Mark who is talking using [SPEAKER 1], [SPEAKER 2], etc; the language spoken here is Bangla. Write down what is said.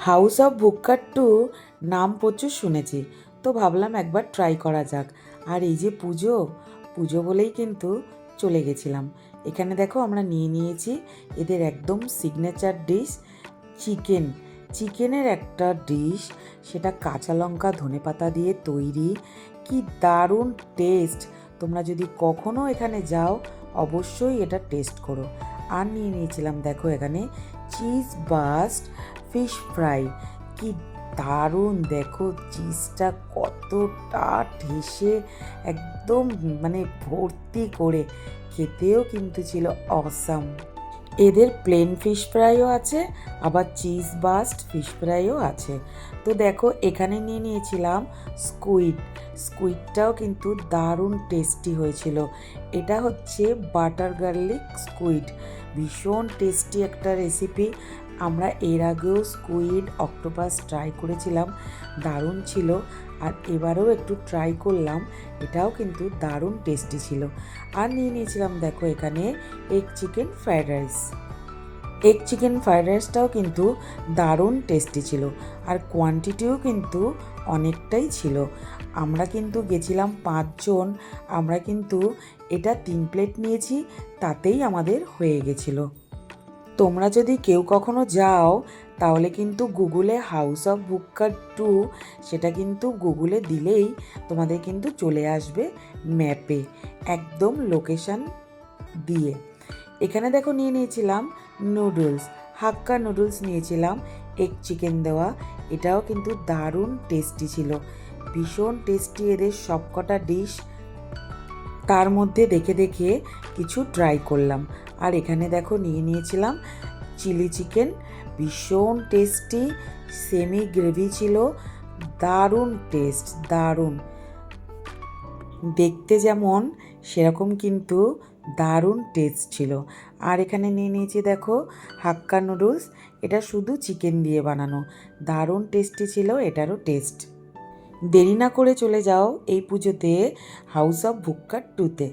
[SPEAKER 1] হাউস অফ ভুক্কার 2 নাম প্রচুর শুনেছি, তো ভাবলাম একবার ট্রাই করা যাক। আর এই যে পুজো পুজো বলেই কিন্তু চলে গেছিলাম। এখানে দেখো আমরা নিয়ে নিয়েছি এদের একদম সিগনেচার ডিশ চিকেন। চিকেনের একটা ডিশ, সেটা কাঁচা লঙ্কা ধনেপাতা দিয়ে তৈরি। কি দারুণ টেস্ট! তোমরা যদি কখনো এখানে যাও অবশ্যই এটা টেস্ট করো। আর নিয়ে নিয়েছিলাম দেখো এখানে চিজ বাস্ট ফিশ ফ্রাই। কি দারুণ! দেখো চিজটা কতটা ঠেসে একদম মানে ভর্তি করে, খেতেও কিন্তু ছিল অসাম। এদের প্লেন ফিশ ফ্রাইও আছে, আবার চিজ বাস্ট ফিশ ফ্রাইও আছে। তো দেখো এখানে নিয়ে নিয়েছিলাম স্কুইড। স্কুইডটাও কিন্তু দারুণ টেস্টি হয়েছিল। এটা হচ্ছে বাটার গার্লিক স্কুইড, ভীষণ টেস্টি একটা রেসিপি। আমরা এর আগেও স্কুইড অক্টোপাস ট্রাই করেছিলাম, দারুণ ছিল। আর এবারেও একটু ট্রাই করলাম, এটাও কিন্তু দারুণ টেস্টি ছিল। আর নিয়ে নিয়েছিলাম দেখো এখানে egg chicken fried rice. Egg chicken fried রাইসটাও কিন্তু দারুণ টেস্টি ছিল, আর কোয়ান্টিটিও কিন্তু অনেকটাই ছিল। আমরা কিন্তু গেছিলাম 5 জন, আমরা কিন্তু এটা 3 প্লেট নিয়েছি, তাতেই আমাদের হয়ে গেছিলো। তোমরা যদি কেউ কখনো যাও তাহলে কিন্তু গুগলে হাউস অফ ভুক্কার 2 সেটা কিন্তু গুগলে দিলেই তোমাদের কিন্তু চলে আসবে ম্যাপে, একদম লোকেশান দিয়ে। এখানে দেখো নিয়ে নিয়েছিলাম নুডলস, হাক্কা নুডলস নিয়েছিলাম এগ চিকেন দেওয়া। এটাও কিন্তু দারুণ টেস্টি ছিল, ভীষণ টেস্টি এদের সবকটা ডিশ। তার মধ্যে দেখে দেখে কিছু ট্রাই করলাম। আর এখানে দেখো নিয়ে নিয়েছিলাম চিলি চিকেন, ভীষণ টেস্টি, সেমি গ্রেভি ছিল, দারুণ টেস্ট, দারুণ দেখতে যেমন সেরকম কিন্তু দারুণ টেস্ট ছিল। আর এখানে নিয়ে নিয়েছি দেখো হাক্কা নুডলস, এটা শুধু চিকেন দিয়ে বানানো, দারুণ টেস্টি ছিল এটারও টেস্ট। দেরি না করে চলে যাও এই পুজোতে হাউস অফ ভুক্কার 2-তে।